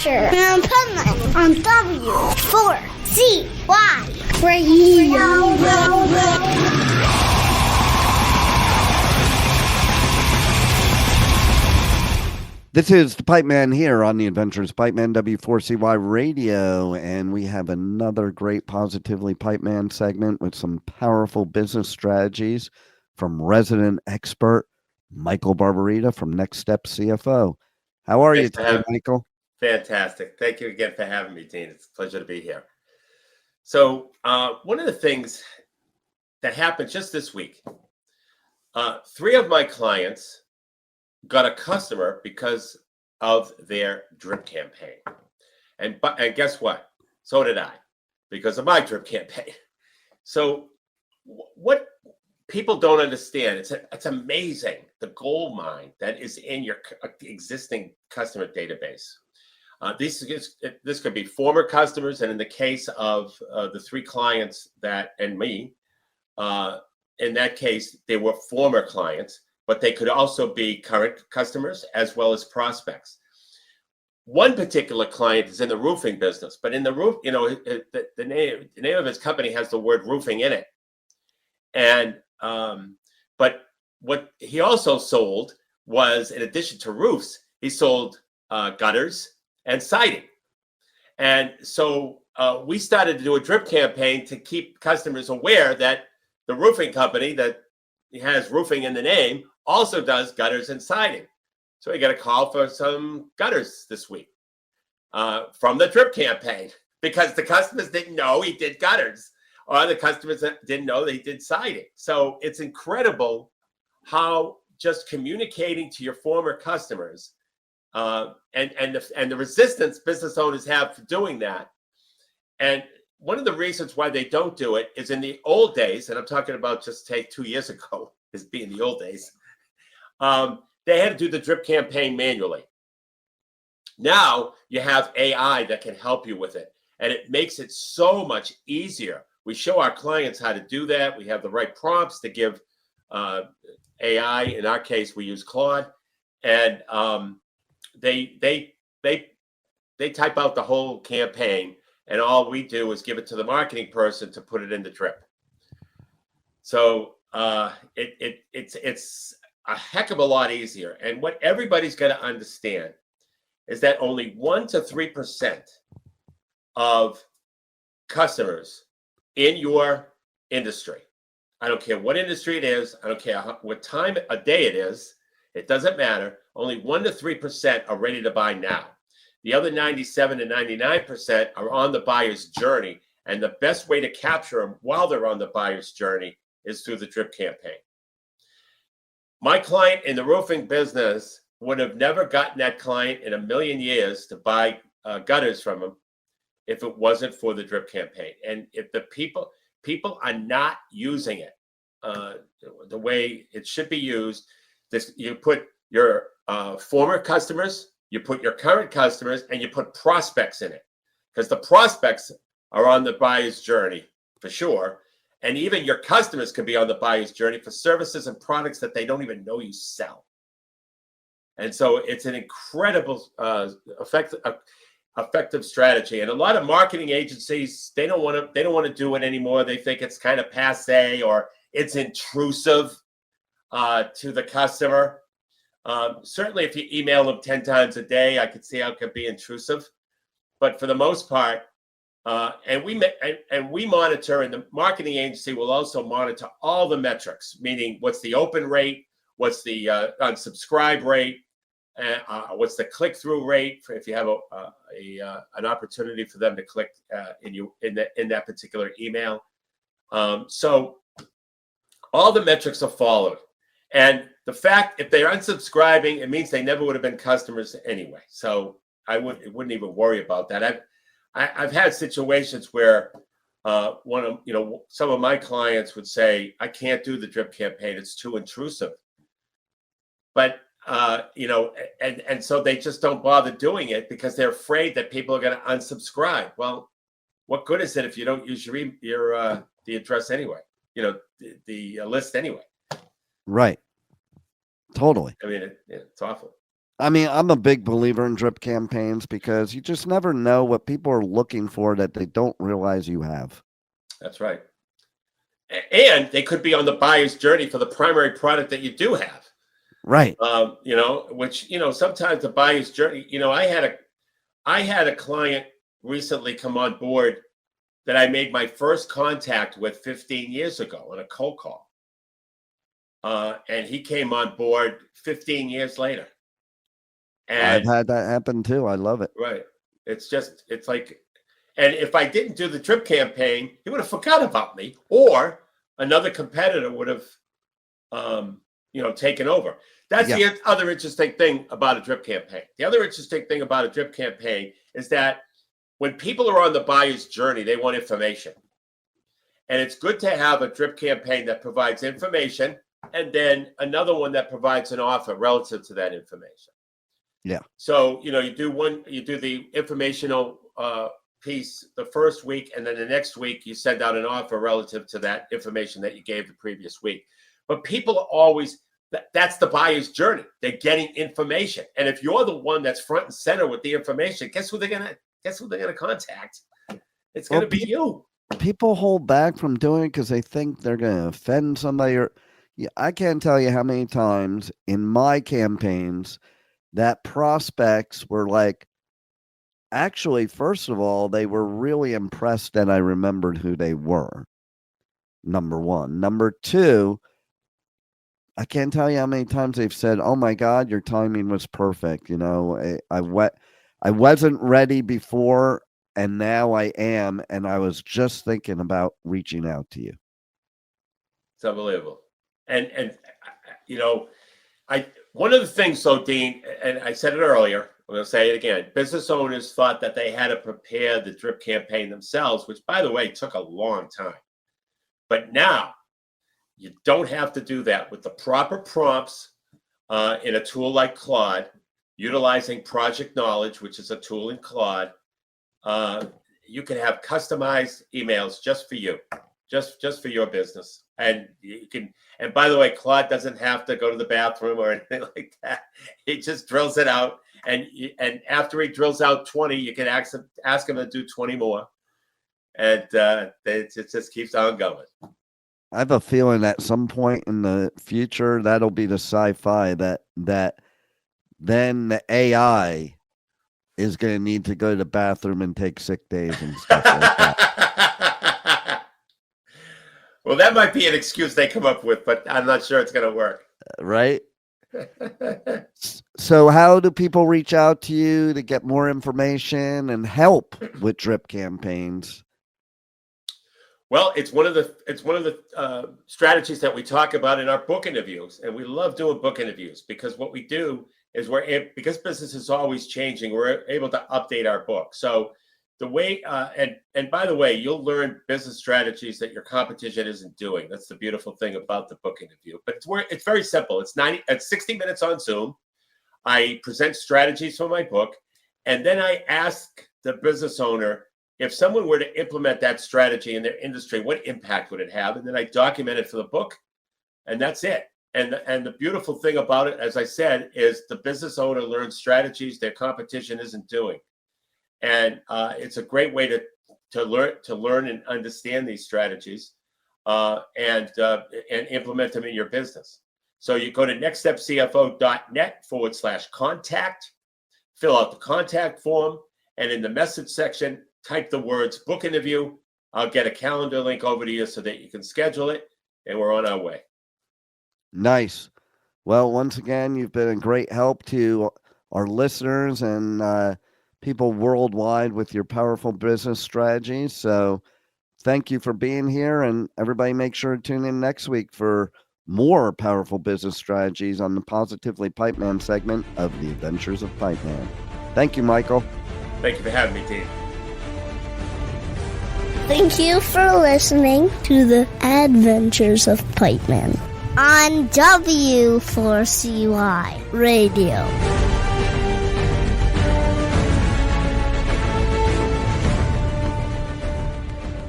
Adventures of Pipeman on W4CY Radio. This is the Pipeman here on the Adventures of Pipeman, W4CY Radio, and we have another great Positively Pipeman segment with some powerful business strategies from resident expert Michael Barbarita from Next Step CFO. How are you today, Michael? Fantastic. Thank you again for having me, Dean. It's a pleasure to be here. So one of the things that happened just this week, 3 of my clients got a customer because of their drip campaign. And guess what? So did I, because of my drip campaign. So what people don't understand, it's amazing, the gold mine that is in your existing customer database. This could be former customers, and in the case of the 3 clients and me, in that case, they were former clients, but they could also be current customers as well as prospects. One particular client is in the roofing business, but in the roof, the name of his company has the word roofing in it. And but what he also sold was, in addition to roofs, he sold gutters and siding. And so we started to do a drip campaign to keep customers aware that the roofing company that has roofing in the name also does gutters and siding. So we got a call for some gutters this week from the drip campaign, because the customers didn't know he did gutters, or the customers didn't know they did siding. So it's incredible how just communicating to your former customers and the resistance business owners have for doing that. And one of the reasons why they don't do it is, in the old days, and I'm talking about just 2 years ago, as being the old days, they had to do the drip campaign manually. Now you have AI that can help you with it, and it makes it so much easier. We show our clients how to do that. We have the right prompts to give AI. In our case, we use Claude, and they type out the whole campaign, and all we do is give it to the marketing person to put it in the drip. So it's a heck of a lot easier. And what everybody's got to understand is that only 1 to 3% of customers in your industry, I don't care what industry it is, I don't care what time a day it is, it doesn't matter, only 1 to 3% are ready to buy now. The other 97 to 99% are on the buyer's journey, and the best way to capture them while they're on the buyer's journey is through the drip campaign. My client in the roofing business would have never gotten that client in a million years to buy gutters from him if it wasn't for the drip campaign. And if the people are not using it the way it should be used, you put your former customers, you put your current customers, and you put prospects in it, because the prospects are on the buyer's journey for sure. And even your customers can be on the buyer's journey for services and products that they don't even know you sell. And so it's an incredible effective strategy. And a lot of marketing agencies, they don't want to do it anymore. They think it's kind of passe, or it's intrusive to the customer. Certainly, if you email them 10 times a day, I could see how it could be intrusive. But for the most part, and we monitor, and the marketing agency will also monitor all the metrics, meaning what's the open rate, what's the unsubscribe rate, what's the click-through rate if you have an opportunity for them to click in that particular email. So all the metrics are followed. And the fact, if they're unsubscribing, it means they never would have been customers anyway. So I wouldn't even worry about that. I've had situations where some of my clients would say, I can't do the drip campaign, it's too intrusive. But and so they just don't bother doing it because they're afraid that people are going to unsubscribe. Well, what good is it if you don't use your the address anyway? The list anyway. Right. Totally. I mean, it's awful. I mean, I'm a big believer in drip campaigns because you just never know what people are looking for that they don't realize you have. That's right. And they could be on the buyer's journey for the primary product that you do have. Right. Which, sometimes the buyer's journey, I had a client recently come on board that I made my first contact with 15 years ago on a cold call. And he came on board 15 years later. And I've had that happen too. I love it. Right. It's like, and if I didn't do the drip campaign, he would have forgot about me, or another competitor would have, taken over. That's the other interesting thing about a drip campaign. The other interesting thing about a drip campaign is that when people are on the buyer's journey, they want information. And it's good to have a drip campaign that provides information and then another one that provides an offer relative to that information. Yeah. So, you do the informational piece the first week, and then the next week you send out an offer relative to that information that you gave the previous week. But people are always, that's the buyer's journey. They're getting information. And if you're the one that's front and center with the information, guess who they're gonna contact? It's gonna be you. People hold back from doing it because they think they're gonna offend somebody. I can't tell you how many times in my campaigns that prospects were like, actually, first of all, they were really impressed that I remembered who they were. Number one. Number two, I can't tell you how many times they've said, "Oh my God, your timing was perfect." I wasn't ready before, and now I am, and I was just thinking about reaching out to you. It's unbelievable. And one of the things, though, Dean, and I said it earlier, I'm going to say it again, business owners thought that they had to prepare the drip campaign themselves, which, by the way, took a long time. But now you don't have to do that. With the proper prompts in a tool like Claude, utilizing Project Knowledge, which is a tool in Claude, you can have customized emails just for you, just for your business. And you can, and by the way, Claude doesn't have to go to the bathroom or anything like that. He just drills it out. And after he drills out 20, you can ask him to do 20 more. And it just keeps on going. I have a feeling at some point in the future, that'll be the sci-fi that then the AI is going to need to go to the bathroom and take sick days and stuff like that. Well, that might be an excuse they come up with, but I'm not sure it's going to work. Right? So how do people reach out to you to get more information and help with drip campaigns? Well, it's one of the strategies that we talk about in our book interviews, and we love doing book interviews because what we do is because business is always changing, we're able to update our book. So the way, and by the way, you'll learn business strategies that your competition isn't doing. That's the beautiful thing about the book interview. But it's very simple. It's 60 minutes on Zoom. I present strategies from my book, and then I ask the business owner, if someone were to implement that strategy in their industry, what impact would it have? And then I document it for the book, and that's it. And the beautiful thing about it, as I said, is the business owner learns strategies their competition isn't doing. And it's a great way to learn and understand these strategies and implement them in your business. So you go to nextstepcfo.net/contact, fill out the contact form, and in the message section, type the words book interview. I'll get a calendar link over to you so that you can schedule it, and we're on our way. Nice. Well, once again, you've been a great help to our listeners and people worldwide with your powerful business strategies. So thank you for being here, and everybody make sure to tune in next week for more powerful business strategies on the Positively Pipeman segment of the Adventures of Pipeman. Thank you, Michael. Thank you for having me, Dean. Thank you for listening to the Adventures of Pipeman on W4CY Radio.